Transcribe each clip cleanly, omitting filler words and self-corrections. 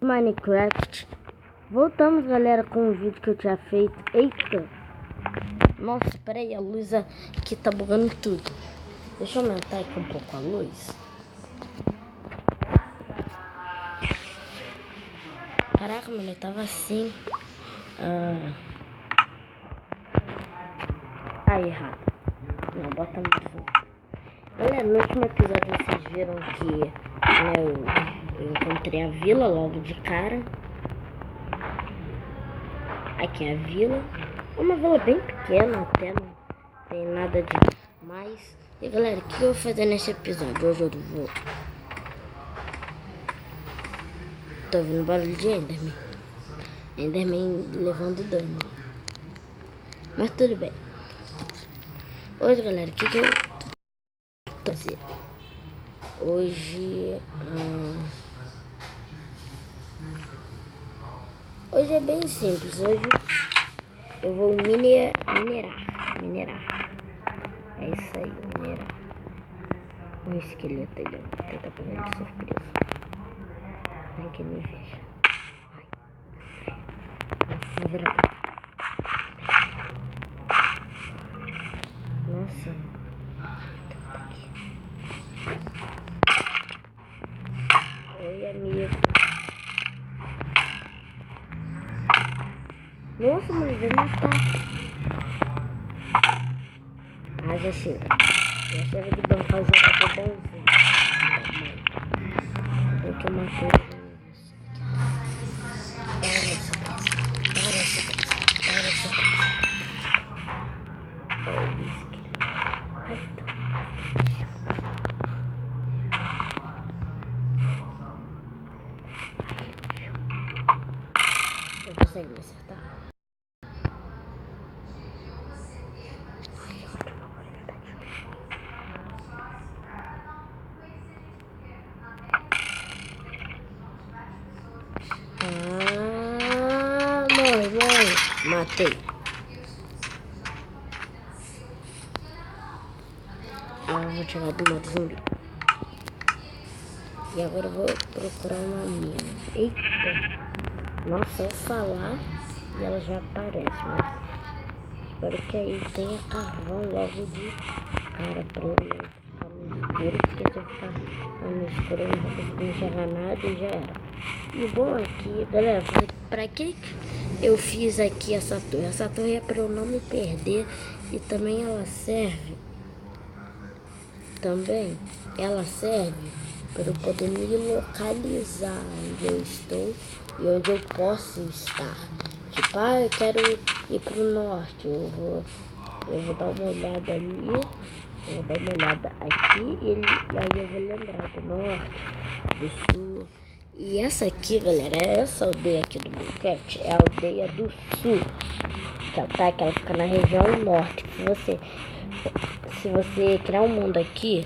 Minecraft. Voltamos, galera, com o vídeo que eu tinha feito. Eita! Nossa, peraí, a luz aqui tá bugando tudo. Deixa eu aumentar aqui um pouco a luz. Caraca, mano, eu tava assim. Errado. Não, bota mais um. Galera, no último episódio vocês viram que eu encontrei a vila logo de cara. Aqui é a vila. É uma vila bem pequena, até não tem nada de mais. E galera, o que eu vou fazer nesse episódio? Hoje eu vou... Tô ouvindo barulho de Enderman. Enderman levando dano. Mas tudo bem. Hoje, galera, o que eu tô fazendo? Hoje é bem simples. Hoje eu vou minerar. É isso aí, minerar. Um esqueleto ali, ó. Tentar pegar ele de surpresa. Nem que me veja. Vou virar. Nossa. Oi, amigo. Nossa, mano, vai matar. Já chega. Já chega de bancar o jogador bonzinho. Tem que matar ele. Eu consegui me acertar. Morre. Matei. Vou tirar do modo zumbi. E agora eu vou procurar uma mina. Eita. Nossa, eu falar e ela já aparece, mas espero que aí tenha carvão logo de cara pra eu não ficar no escuro, porque se eu ficar no escuro eu não vou conseguir enxergar nada e já era. E bom aqui, galera, pra que eu fiz aqui essa torre? Essa torre é pra eu não me perder e também ela serve para eu poder me localizar onde eu estou e onde eu posso estar. Tipo, eu quero ir pro norte, eu vou dar uma olhada ali, eu vou dar uma olhada aqui e aí eu vou lembrar do norte, do sul. E essa aqui, galera, essa aldeia aqui do Minecraft é a aldeia do sul, que ela fica na região norte. Se você criar um mundo aqui,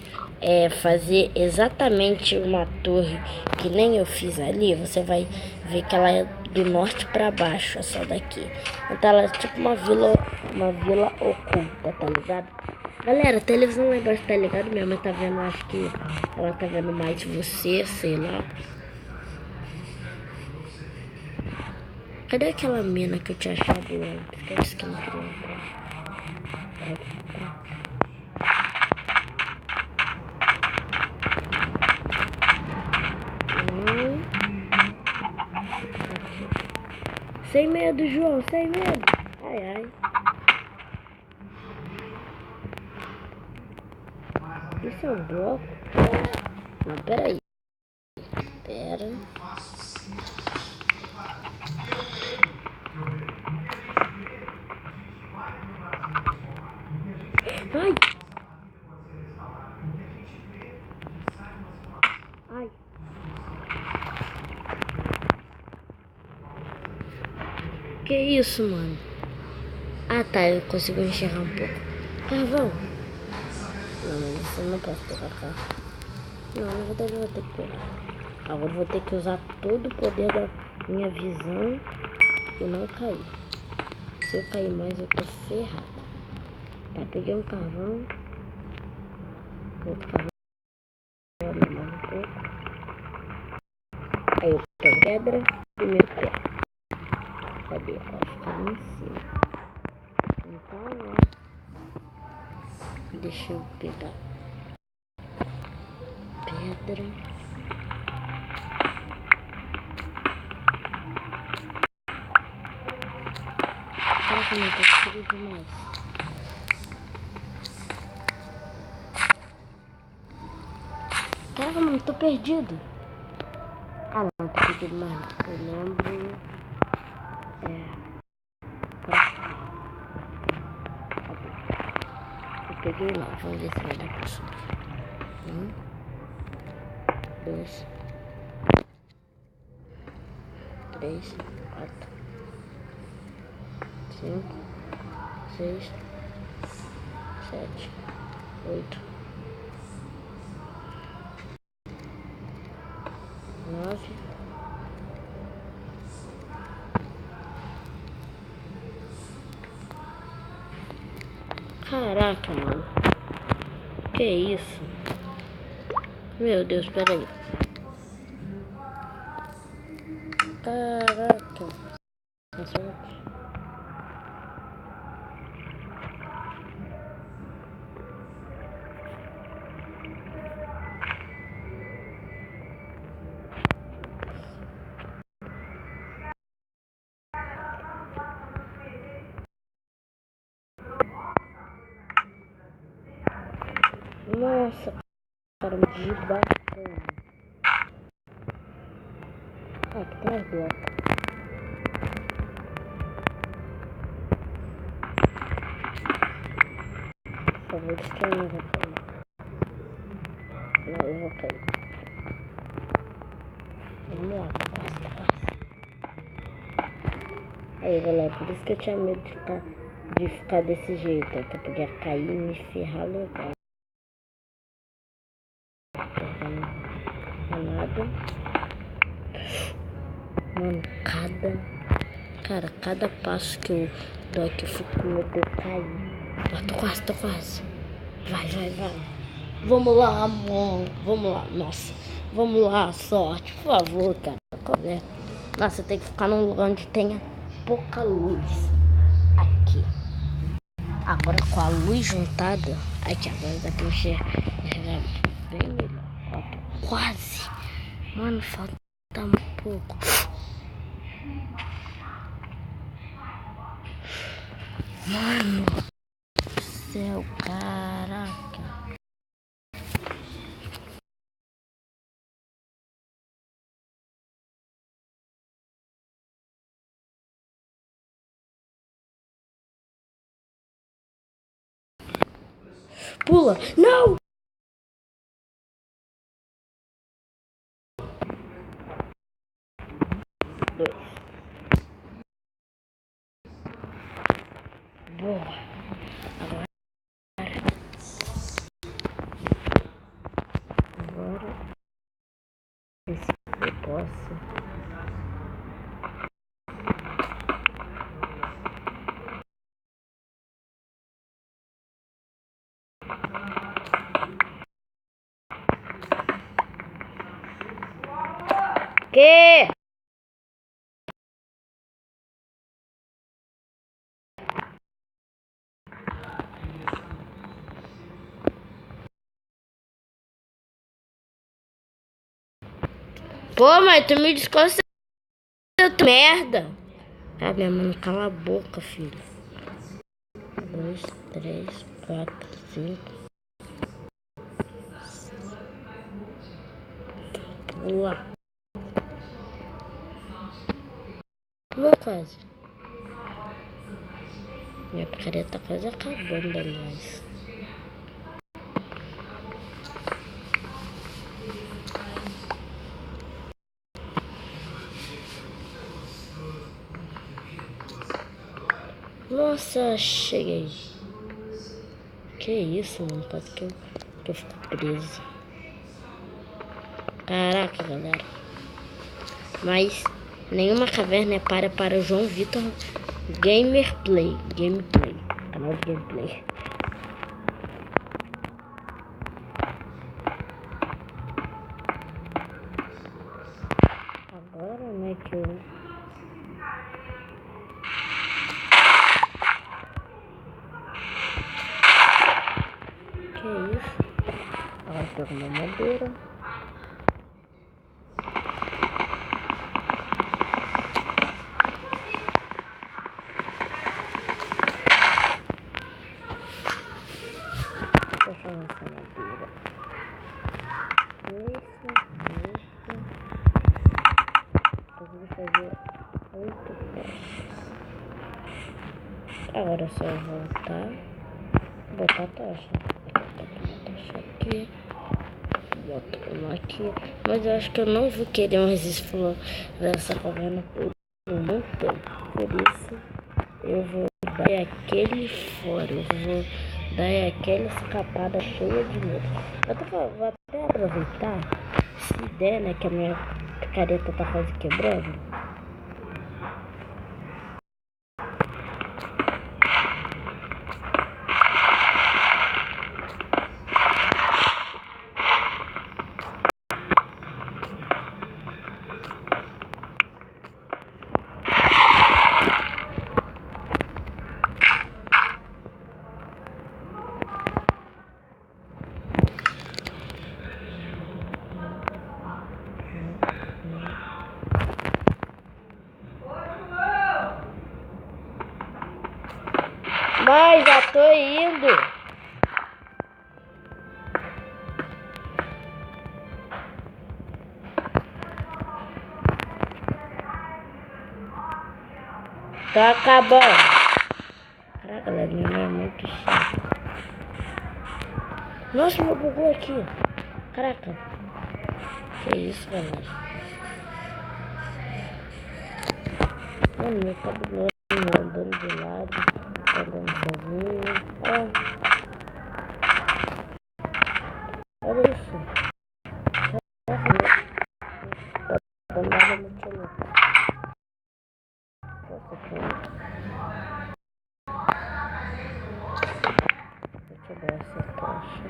fazer exatamente uma torre que nem eu fiz ali, você vai ver que ela é do norte para baixo, essa daqui. Então ela é tipo uma vila oculta, tá ligado? Galera, a televisão lá embaixo tá ligado? Minha mãe tá vendo, acho que ela tá vendo mais você, sei lá. Cadê aquela mina que eu tinha achado antes? Que eu disse que eu não queria entrar. Sem medo, João, sem medo. Ai. Isso é um bloco? Não, peraí. Pera. Ai. Que isso, mano? Tá, eu consigo enxergar um pouco. Carvão. Não, mas eu não posso pegar carvão. Não, na verdade eu vou ter que pegar. Agora eu vou ter que usar todo o poder da minha visão e não cair. Se eu cair mais, eu tô ferrado. Tá, peguei um carvão. Outro carvão. Um pouco. Aí eu pedra, primeiro pé. Cadê? Vai ficar ali em cima. Então, deixa eu pegar pedra. Caraca, não tá escuro demais. Caraca, mano, tô perdido. Ah, não, tô perdido mais não. Eu lembro. Eu peguei lá, vamos ver se vai dar pra subir. 1, 2, 3, 4, 5, 6, 7, 8, 9. Caraca, mano. Que isso? Meu Deus, peraí. Caraca. Nossa, cara, de bacana. Ah, aqui tem as blocos. Por favor, destrua, não vou cair. Não, eu vou cair. Vamos lá, quase. Aí, galera, por isso que eu tinha medo de ficar desse jeito. Que eu podia cair e me ferrar legal. Nada. Mano, cada passo que eu dou aqui eu fico com medo de eu cair. Ah, tô quase. Vai. Vamos lá, amor. Vamos lá, nossa. Vamos lá, sorte, por favor, cara. Nossa, tem que ficar num lugar onde tenha pouca luz. Aqui. Agora com a luz juntada. Aqui, agora dá pra enxergar bem melhor. Ó, quase. Mano, falta um pouco. Mano do céu, caraca. Pula, não! Boa. Agora esse eu posso. Que? Pô, mas tu me desconcentrou, merda. Ah, minha mãe, cala a boca, filho. 2, 3, 4, 5. Pula. Pula quase. Minha picareta tá quase acabando, aliás. Nossa, cheguei. Que isso, mano? Quase que eu fico preso. Caraca, galera. Mas nenhuma caverna é para o João Vitor Gameplay. Canal de gameplay. Agora aqui. Que isso? Agora pego uma madeira. Deixa eu lançar a madeira. Isso. Eu vou fazer 8 peças. Agora é só voltar. Botar a tocha. Botar uma tocha aqui. Boto uma aqui. Mas eu acho que eu não vou querer mais explorar essa caverna por muito tempo. Por isso eu vou dar aquele fora. Eu vou dar aquela escapada cheia de medo. Vou até aproveitar, se der, né, que a minha picareta tá quase quebrando. Mas já tô indo. Tá acabando. Caraca, galerinha, é muito chato. Nossa, meu bugou aqui. Caraca. Que isso, galera. Mano, meu cabelo andando de lado. Andando sozinho. Olha isso. Andava muito louco. Nossa, cara. Vou tirar essa caixa.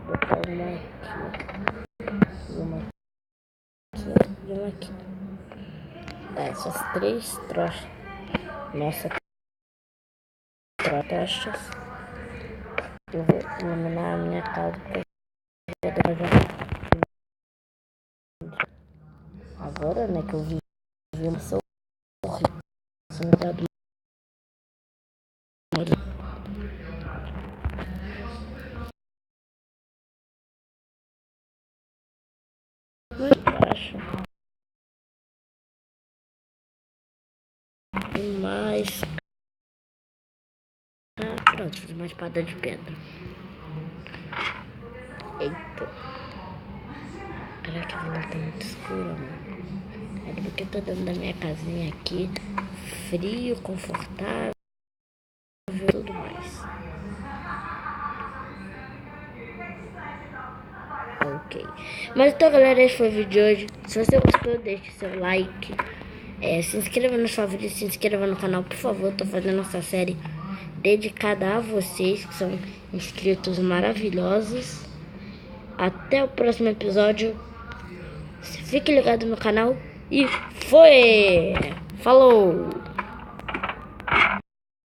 Botar uma aqui. E uma aqui. E uma aqui. Tá, essas 3 trouxas. Nossa, tochas. Eu vou iluminar a minha casa porque eu já agora, né, que eu vi uma sou horrível. Muito baixo. E mais. Pronto, fiz uma espada de pedra. Eita. Caraca, a vila tá muito escura, mano. É porque eu tô dentro da minha casinha aqui. Frio, confortável e tudo mais. Ok. Mas então, galera, esse foi o vídeo de hoje. Se você gostou, deixe seu like. Se inscreva nos favoritos, se inscreva no canal, por favor. Tô fazendo essa série dedicada a vocês, que são inscritos maravilhosos. Até o próximo episódio. Fique ligado no canal e foi! Falou!